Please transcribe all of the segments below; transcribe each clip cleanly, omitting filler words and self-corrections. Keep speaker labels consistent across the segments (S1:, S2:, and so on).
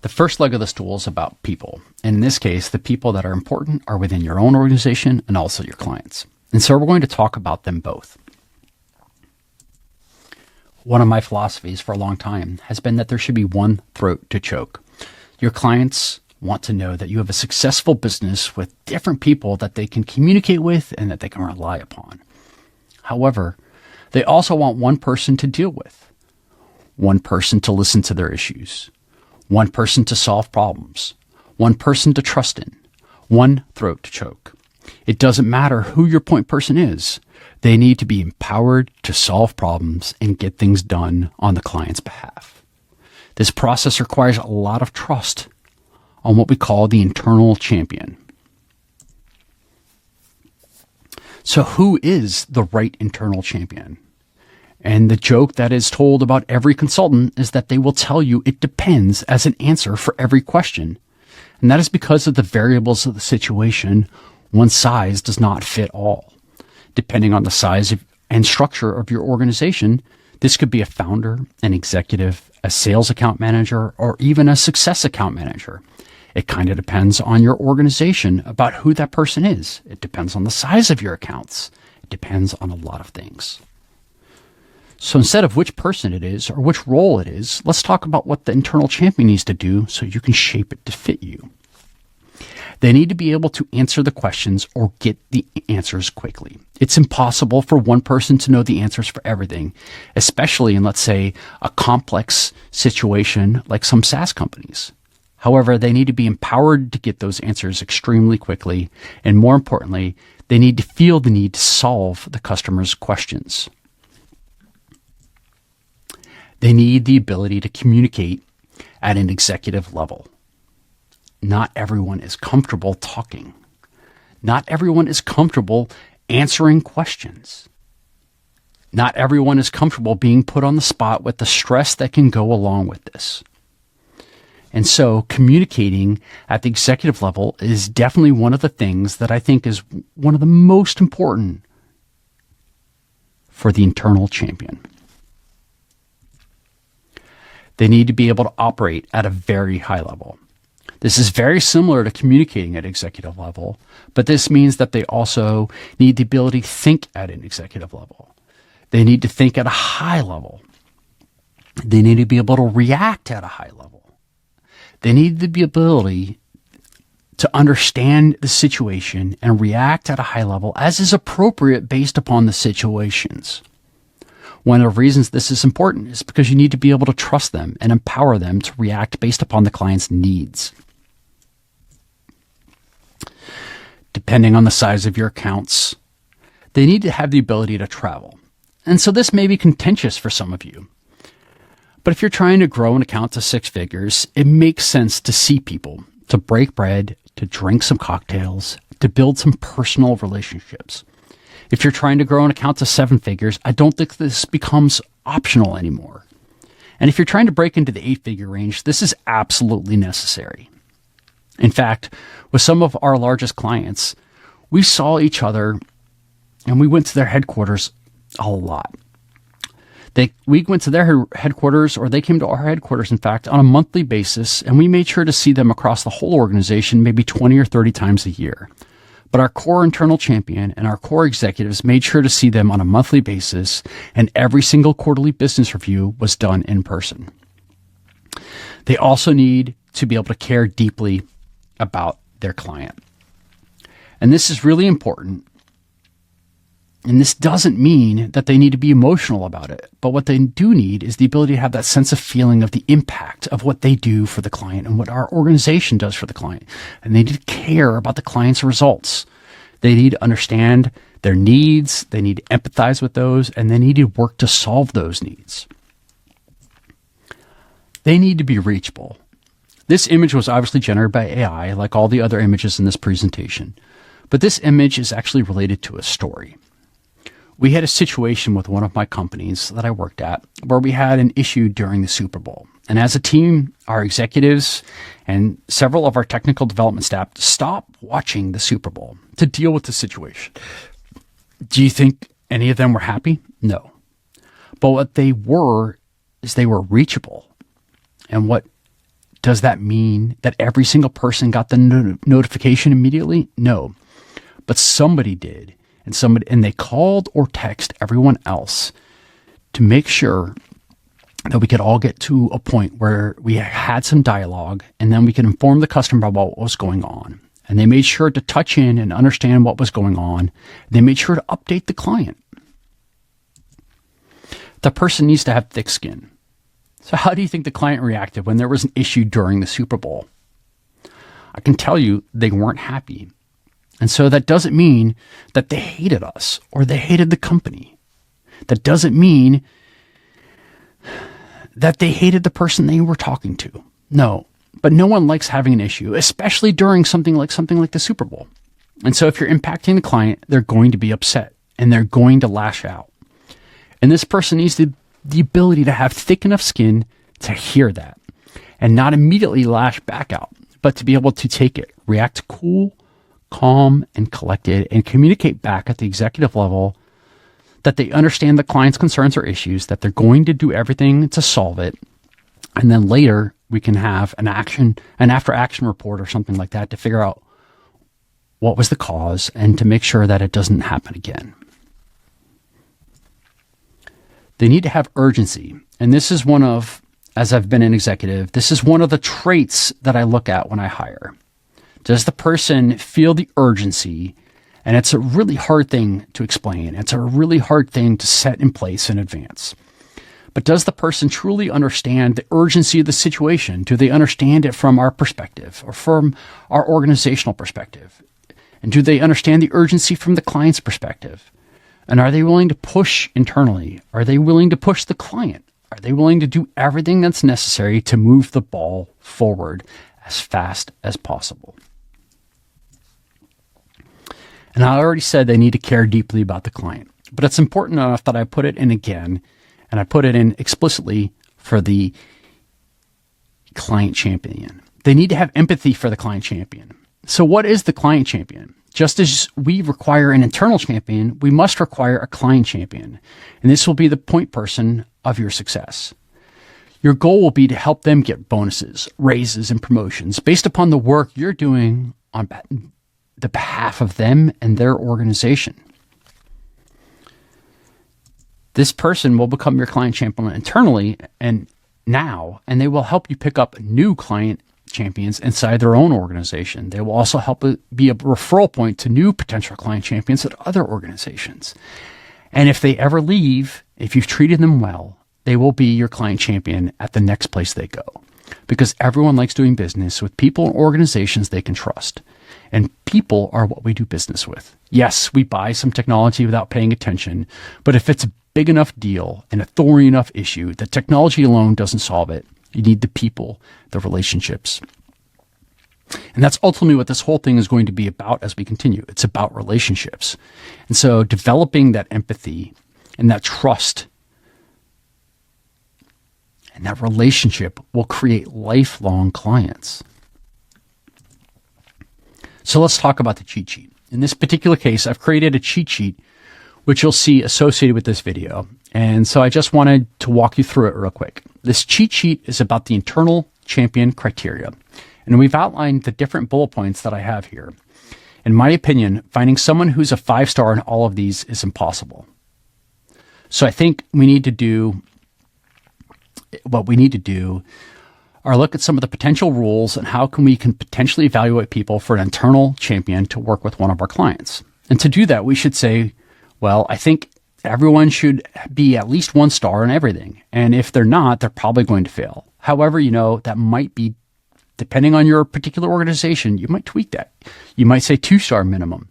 S1: The first leg of the stool is about people. And in this case, the people that are important are within your own organization and also your clients. And so we're going to talk about them both. One of my philosophies for a long time has been that there should be one throat to choke. Your clients want to know that you have a successful business with different people that they can communicate with and that they can rely upon. However, they also want one person to deal with, one person to listen to their issues, one person to solve problems, one person to trust in, one throat to choke. It doesn't matter who your point person is. They need to be empowered to solve problems and get things done on the client's behalf. This process requires a lot of trust on what we call the internal champion. So who is the right internal champion? And the joke that is told about every consultant is that they will tell you it depends as an answer for every question. And that is because of the variables of the situation. One size does not fit all. Depending on the size and structure of your organization, this could be a founder, an executive, a sales account manager, or even a success account manager. It kind of depends on your organization about who that person is. It depends on the size of your accounts. It depends on a lot of things. So instead of which person it is or which role it is, let's talk about what the internal champion needs to do so you can shape it to fit you. They need to be able to answer the questions or get the answers quickly. It's impossible for one person to know the answers for everything, especially in, let's say, a complex situation like some SaaS companies. However, they need to be empowered to get those answers extremely quickly, and more importantly, they need to feel the need to solve the customer's questions. They need the ability to communicate at an executive level. Not everyone is comfortable talking. Not everyone is comfortable answering questions. Not everyone is comfortable being put on the spot with the stress that can go along with this. And so communicating at the executive level is definitely one of the things that I think is one of the most important for the internal champion. They need to be able to operate at a very high level. This is very similar to communicating at executive level, but this means that they also need the ability to think at an executive level. They need to think at a high level. They need to be able to react at a high level. They need the ability to understand the situation and react at a high level as is appropriate based upon the situations. One of the reasons this is important is because you need to be able to trust them and empower them to react based upon the client's needs. Depending on the size of your accounts, they need to have the ability to travel. And so this may be contentious for some of you. But if you're trying to grow an account to 6 figures, it makes sense to see people, to break bread, to drink some cocktails, to build some personal relationships. If you're trying to grow an account to 7 figures, I don't think this becomes optional anymore. And if you're trying to break into the 8-figure range, this is absolutely necessary. In fact, with some of our largest clients, we saw each other and we went to their headquarters a lot. We went to their headquarters, or they came to our headquarters, in fact, on a monthly basis, and we made sure to see them across the whole organization maybe 20 or 30 times a year. But our core internal champion and our core executives made sure to see them on a monthly basis, and every single quarterly business review was done in person. They also need to be able to care deeply about their client. And this is really important. And this doesn't mean that they need to be emotional about it, but what they do need is the ability to have that sense of feeling of the impact of what they do for the client and what our organization does for the client. And they need to care about the client's results. They need to understand their needs, they need to empathize with those, and they need to work to solve those needs. They need to be reachable. This image was obviously generated by AI, like all the other images in this presentation. But this image is actually related to a story. We had a situation with one of my companies that I worked at where we had an issue during the Super Bowl. And as a team, our executives and several of our technical development staff stopped watching the Super Bowl to deal with the situation. Do you think any of them were happy? No. But what they were is they were reachable. And what Does that mean that every single person got the notification immediately? No, but somebody did, and they called or text everyone else to make sure that we could all get to a point where we had some dialogue, and then we could inform the customer about what was going on. And they made sure to touch in and understand what was going on. They made sure to update the client. The person needs to have thick skin. So how do you think the client reacted when there was an issue during the Super Bowl? I can tell you they weren't happy. And so that doesn't mean that they hated us or they hated the company. That doesn't mean that they hated the person they were talking to. No, but no one likes having an issue, especially during something like the Super Bowl. And so if you're impacting the client, they're going to be upset and they're going to lash out. And this person needs the ability to have thick enough skin to hear that and not immediately lash back out, but to be able to take it, react cool, calm, and collected, and communicate back at the executive level that they understand the client's concerns or issues, that they're going to do everything to solve it. And then later we can have an after action report or something like that to figure out what was the cause and to make sure that it doesn't happen again. They need to have urgency. And this is as I've been an executive, this is one of the traits that I look at when I hire. Does the person feel the urgency? And it's a really hard thing to explain. It's a really hard thing to set in place in advance. But does the person truly understand the urgency of the situation? Do they understand it from our perspective or from our organizational perspective? And do they understand the urgency from the client's perspective? And are they willing to push internally? Are they willing to push the client? Are they willing to do everything that's necessary to move the ball forward as fast as possible? And I already said they need to care deeply about the client, but it's important enough that I put it in again, and I put it in explicitly for the client champion. They need to have empathy for the client champion. So what is the client champion? Just as we require an internal champion, we must require a client champion. And this will be the point person of your success. Your goal will be to help them get bonuses, raises, and promotions based upon the work you're doing on the behalf of them and their organization. This person will become your client champion internally and they will help you pick up new client champions inside their own organization. They will also help be a referral point to new potential client champions at other organizations. And if they ever leave, if you've treated them well, they will be your client champion at the next place they go. Because everyone likes doing business with people and organizations they can trust. And people are what we do business with. Yes, we buy some technology without paying attention, but if it's a big enough deal and a thorny enough issue, the technology alone doesn't solve it. You need the people, the relationships. And that's ultimately what this whole thing is going to be about as we continue. It's about relationships. And so developing that empathy and that trust and that relationship will create lifelong clients. So let's talk about the cheat sheet. In this particular case, I've created a cheat sheet, which you'll see associated with this video. And so I just wanted to walk you through it real quick. This cheat sheet is about the internal champion criteria. And we've outlined the different bullet points that I have here. In my opinion, finding someone who's a 5-star in all of these is impossible. So I think what we need to do are look at some of the potential rules and how we can potentially evaluate people for an internal champion to work with one of our clients. And to do that, we should say, well, I think everyone should be at least 1 star in everything. And if they're not, they're probably going to fail. However, that might be, depending on your particular organization, you might tweak that. You might say 2-star minimum.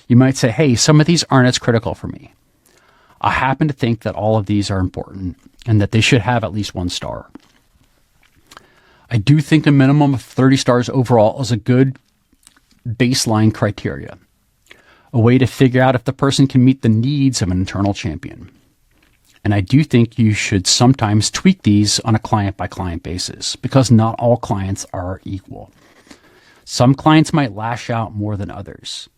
S1: You might say, hey, some of these aren't as critical for me. I happen to think that all of these are important and that they should have at least 1 star. I do think a minimum of 30 stars overall is a good baseline criteria, a way to figure out if the person can meet the needs of an internal champion. And I do think you should sometimes tweak these on a client-by-client basis because not all clients are equal. Some clients might lash out more than others.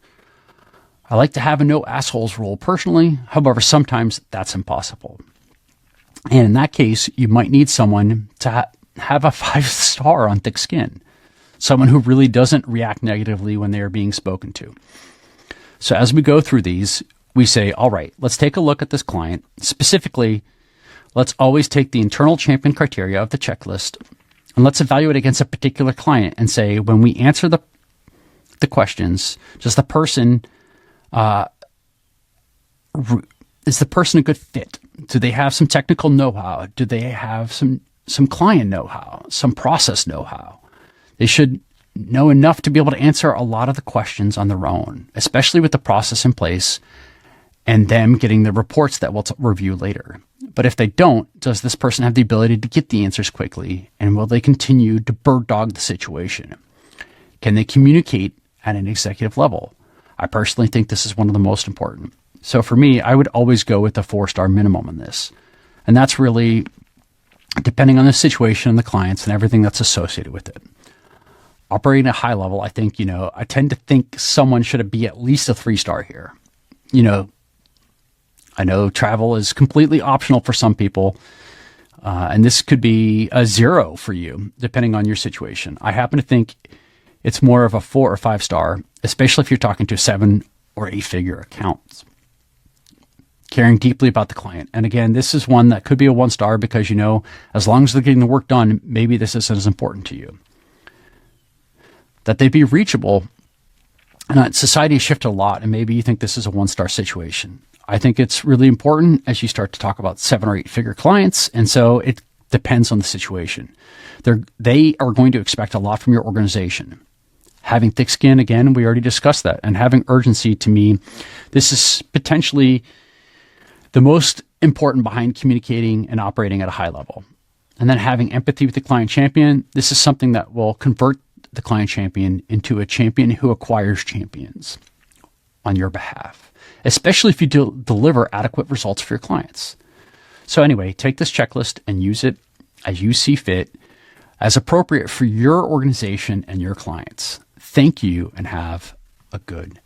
S1: I like to have a no assholes rule personally. However, sometimes that's impossible. And in that case, you might need someone to have a 5-star on thick skin, someone who really doesn't react negatively when they are being spoken to. So as we go through these, we say, all right, let's take a look at this client. Specifically, let's always take the internal champion criteria of the checklist and let's evaluate against a particular client and say, when we answer the questions, does the person, is the person a good fit? Do they have some technical know-how? Do they have some client know-how, some process know-how? They should know enough to be able to answer a lot of the questions on their own, especially with the process in place and them getting the reports that we'll review later. But if they don't, does this person have the ability to get the answers quickly? And will they continue to bird dog the situation? Can they communicate at an executive level? I personally think this is one of the most important. So for me, I would always go with a 4-star minimum on this. And that's really depending on the situation and the clients and everything that's associated with it. Operating at a high level, I think, I tend to think someone should be at least a 3-star here. I know travel is completely optional for some people, and this could be a 0 for you, depending on your situation. I happen to think it's more of a 4 or 5-star, especially if you're talking to 7 or 8-figure accounts. Caring deeply about the client. And again, this is one that could be a 1-star because, as long as they're getting the work done, maybe this isn't as important to you. That they be reachable. And society has shifted a lot, and maybe you think this is a 1-star situation. I think it's really important as you start to talk about 7 or 8-figure clients. And so it depends on the situation. They are going to expect a lot from your organization. Having thick skin, again, we already discussed that. And having urgency, to me, this is potentially the most important behind communicating and operating at a high level. And then having empathy with the client champion. This is something that will convert the client champion into a champion who acquires champions on your behalf, especially if you deliver adequate results for your clients. So anyway, take this checklist and use it as you see fit, as appropriate for your organization and your clients. Thank you, and have a good